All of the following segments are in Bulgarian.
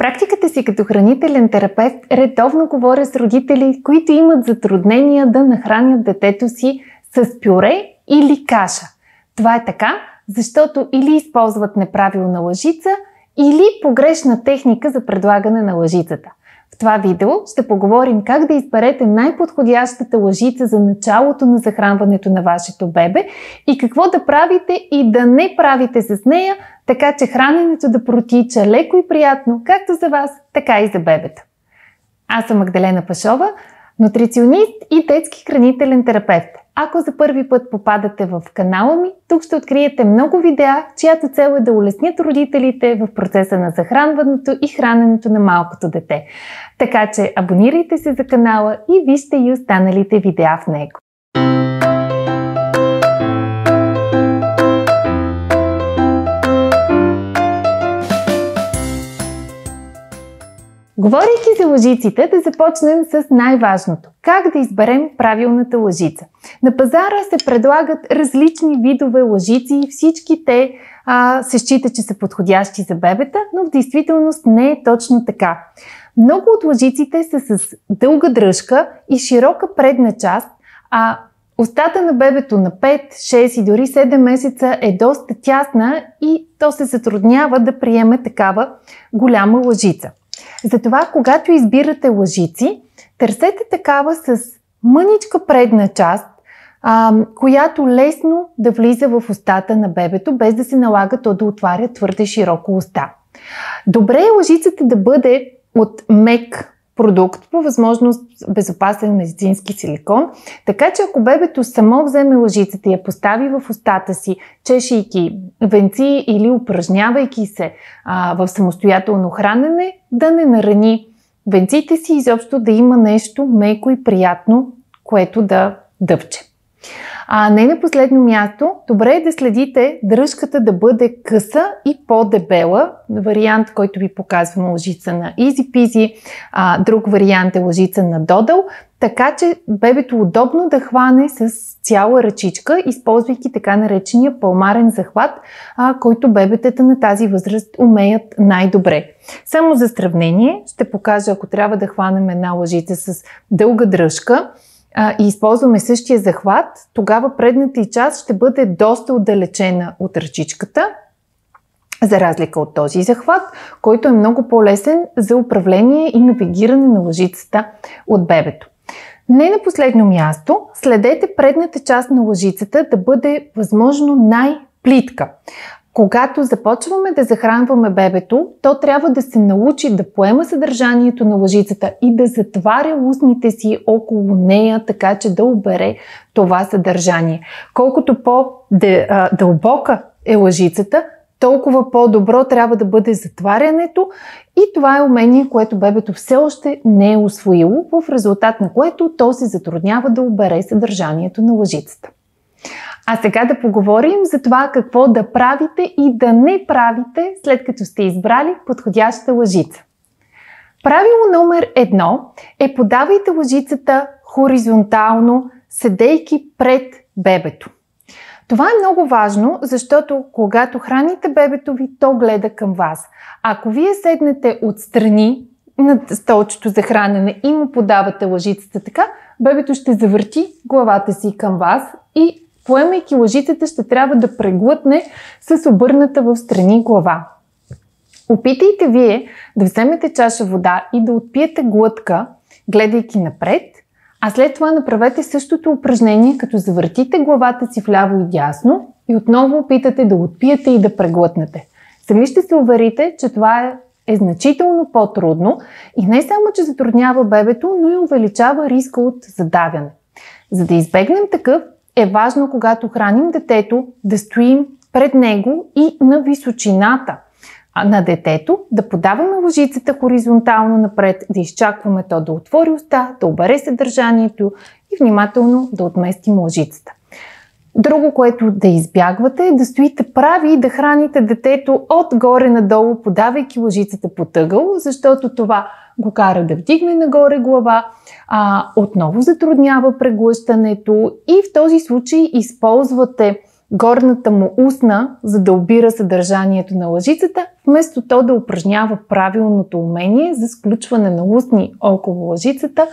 практиката си като хранителен терапевт редовно говоря с родители, които имат затруднения да нахранят детето си с пюре или каша. Това е така, защото или използват неправилна лъжица, или погрешна техника за предлагане на лъжицата. В това видео ще поговорим как да изберете най-подходящата лъжица за началото на захранването на вашето бебе и какво да правите и да не правите с нея, така че храненето да протича леко и приятно, както за вас, така и за бебето. Аз съм Магдалена Пашова, нутриционист и детски хранителен терапевт. Ако за първи път попадате в канала ми, тук ще откриете много видеа, чиято цел е да улеснят родителите в процеса на захранването и храненето на малкото дете. Така че абонирайте се за канала и вижте и останалите видеа в него. Говорейки за лъжиците, да започнем с най-важното. Как да изберем правилната лъжица? На пазара се предлагат различни видове лъжици и всички те се считат, че са подходящи за бебета, но в действителност не е точно така. Много от лъжиците са с дълга дръжка и широка предна част, а устата на бебето на 5, 6 и дори 7 месеца е доста тясна и то се затруднява да приеме такава голяма лъжица. Затова, когато избирате лъжици, търсете такава с мъничка предна част, която лесно да влиза в устата на бебето, без да се налага то да отваря твърде широко уста. Добре е лъжицата да бъде от мек продукт, по възможност безопасен медицински силикон, така че ако бебето само вземе лъжицата и я постави в устата си, чешейки венци или упражнявайки се в самостоятелно хранене, да не нарани венците си, изобщо да има нещо меко и приятно, което да дъвче. Не на последно място, добре е да следите дръжката да бъде къса и по-дебела. Вариант, който ви показвам, лъжица на Easy Peasy, друг вариант е лъжица на Dodl, така че бебето удобно да хване с цяла ръчичка, използвайки така наречения палмарен захват, който бебетата на тази възраст умеят най-добре. Само за сравнение ще покажа, ако трябва да хванем една лъжица с дълга дръжка, и използваме същия захват, тогава предната й част ще бъде доста отдалечена от ръчичката, за разлика от този захват, който е много по-лесен за управление и навигиране на лъжицата от бебето. Не на последно място, следете предната част на лъжицата да бъде възможно най-плитка. Когато започваме да захранваме бебето, то трябва да се научи да поема съдържанието на лъжицата и да затваря устните си около нея, така че да обере това съдържание. Колкото по-дълбока е лъжицата, толкова по-добро трябва да бъде затварянето и това е умение, което бебето все още не е усвоило, в резултат на което то се затруднява да обере съдържанието на лъжицата. А сега да поговорим за това какво да правите и да не правите, след като сте избрали подходяща лъжица. Правило номер 1 е подавайте лъжицата хоризонтално, седейки пред бебето. Това е много важно, защото когато храните бебето ви, то гледа към вас. Ако вие седнете отстрани на столчето за хранене и му подавате лъжицата така, бебето ще завърти главата си към вас и поемайки лъжицата, ще трябва да преглътне с обърната в страни глава. Опитайте вие да вземете чаша вода и да отпиете глътка, гледайки напред, а след това направете същото упражнение, като завъртите главата си вляво и дясно и отново опитате да отпиете и да преглътнете. Сами ще се уверите, че това е значително по-трудно и не само, че затруднява бебето, но и увеличава риска от задавяне. За да избегнем такъв, е важно, когато храним детето, да стоим пред него и на височината на детето, да подаваме лъжицата хоризонтално напред, да изчакваме то да отвори уста, да обере съдържанието и внимателно да отместим лъжицата. Друго, което да избягвате, е да стоите прави и да храните детето отгоре надолу, подавайки лъжицата по ъгъл, защото това го кара да вдигне нагоре глава, отново затруднява преглъщането и в този случай използвате горната му устна, за да обира съдържанието на лъжицата, вместо то да упражнява правилното умение за сключване на устни около лъжицата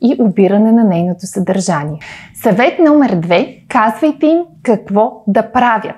и обиране на нейното съдържание. Съвет номер 2. Казвайте им какво да правят.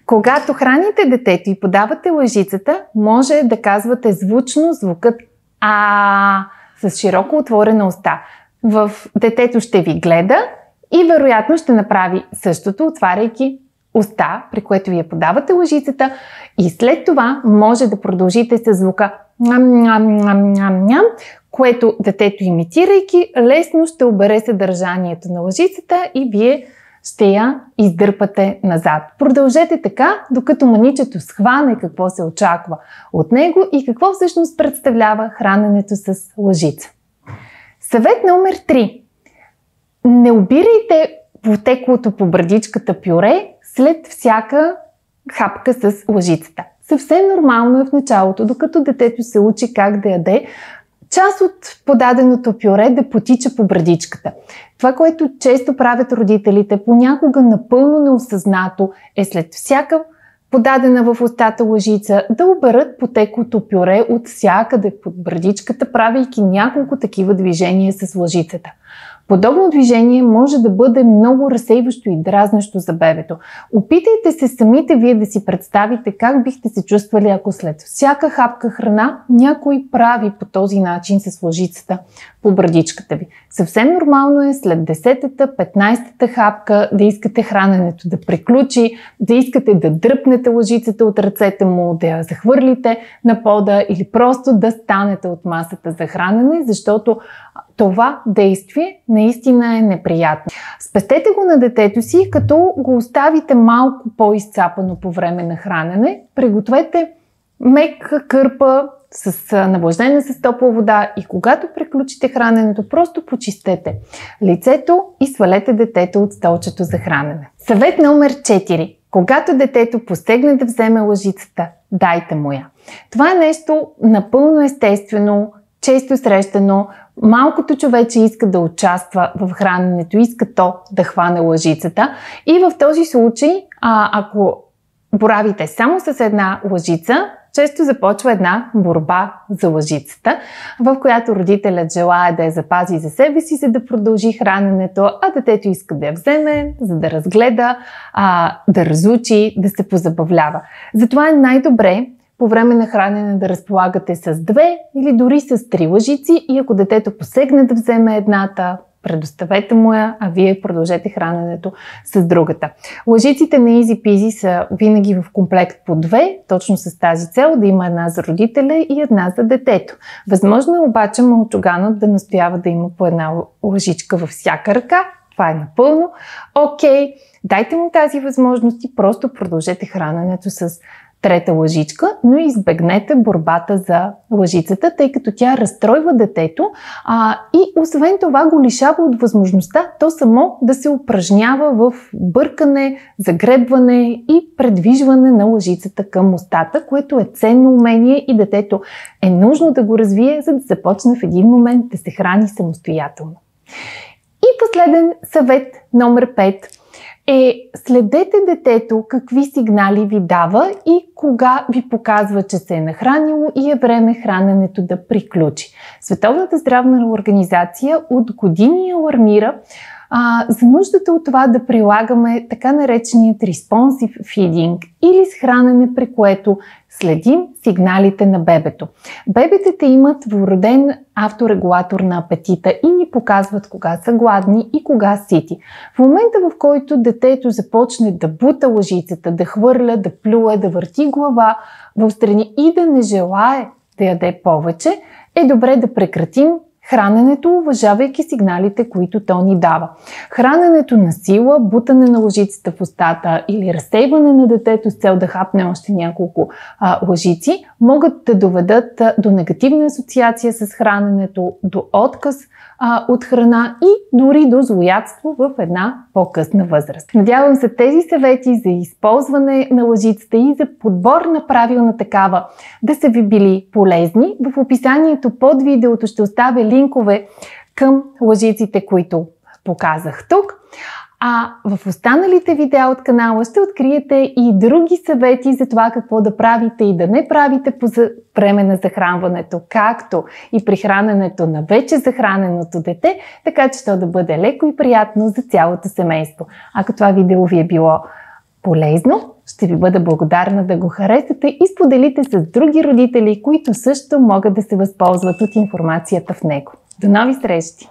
Когато храните детето и подавате лъжицата, може да казвате звучно звукът «а» с широко отворена уста. Детето ще ви гледа и вероятно ще направи същото, отваряйки уста, при което вие подавате лъжицата, и след това може да продължите с звука «ням-ням-ням-ням», което детето, имитирайки, лесно ще обере съдържанието на лъжицата и вие ще я издърпате назад. Продължете така, докато маничето схване какво се очаква от него и какво всъщност представлява храненето с лъжица. Съвет номер 3. Не обирайте потеклото по брадичката пюре след всяка хапка с лъжицата. Съвсем нормално е в началото, докато детето се учи как да яде, част от подаденото пюре да потича по брадичката. Това, което често правят родителите, понякога напълно неосъзнато, е след всяка подадена в устата лъжица да оберат потеклото пюре от всякъде под брадичката, правейки няколко такива движения с лъжицата. Подобно движение може да бъде много разсейващо и дразнещо за бебето. Опитайте се самите вие да си представите как бихте се чувствали, ако след всяка хапка храна някой прави по този начин с лъжицата по брадичката ви. Съвсем нормално е след 10-та, 15-та хапка да искате храненето да приключи, да искате да дръпнете лъжицата от ръцете му, да я захвърлите на пода или просто да станете от масата за хранене, защото това действие наистина е неприятно. Спестете го на детето си, като го оставите малко по-изцапано по време на хранене. Пригответе мека кърпа навлаждена с топла вода и когато приключите храненето, просто почистете лицето и свалете детето от столчето за хранене. Съвет номер 4. Когато детето посегне да вземе лъжицата, дайте му я. Това е нещо напълно естествено, често срещано. Малкото човече иска да участва в храненето, иска то да хване лъжицата. И в този случай, ако боравите само с една лъжица, често започва една борба за лъжицата, в която родителят желае да я запази за себе си, за да продължи храненето, а детето иска да я вземе, за да разгледа, да разучи, да се позабавлява. Затова е най-добре по време на хранене да разполагате с 2 или дори с 3 лъжици и ако детето посегне да вземе едната, предоставете му я, а вие продължете храненето с другата. Лъжиците на Easy Peasy са винаги в комплект по 2, точно с тази цел да има една за родителя и една за детето. Възможно е обаче малчуганът да настоява да има по една лъжичка във всяка ръка. Това е напълно окей. Дайте му тази възможност и просто продължете храненето с трета лъжичка, но избегнете борбата за лъжицата, тъй като тя разстройва детето и освен това го лишава от възможността то само да се упражнява в бъркане, загребване и предвижване на лъжицата към устата, което е ценно умение и детето е нужно да го развие, за да започне в един момент да се храни самостоятелно. И последен съвет номер 5 следете детето какви сигнали ви дава и кога ви показва, че се е нахранило и е време храненето да приключи. Световната здравна организация от години алармира за нуждата от това да прилагаме така нареченият responsive feeding или с хранене, при което следим сигналите на бебето. Бебетата имат вроден авторегулатор на апетита и ни показват кога са гладни и кога сити. В момента, в който детето започне да бута лъжицата, да хвърля, да плюе, да върти глава в страни и да не желае да яде повече, е добре да прекратим храненето, уважавайки сигналите, които то ни дава. Храненето на сила, бутане на лъжицата в устата или разсейване на детето с цел да хапне още няколко лъжици могат да доведат до негативна асоциация с храненето, до отказ от храна и дори до злоядство в една по-късна възраст. Надявам се тези съвети за използване на лъжицата и за подбор на правилна такава да са ви били полезни. В описанието под видеото ще оставя линкове към лъжиците, които показах тук. А в останалите видеа от канала ще откриете и други съвети за това какво да правите и да не правите по време на захранването, както и при храненето на вече захраненото дете, така че то да бъде леко и приятно за цялото семейство. Ако това видео ви е било полезно, ще ви бъда благодарна да го харесате и споделите с други родители, които също могат да се възползват от информацията в него. До нови срещи!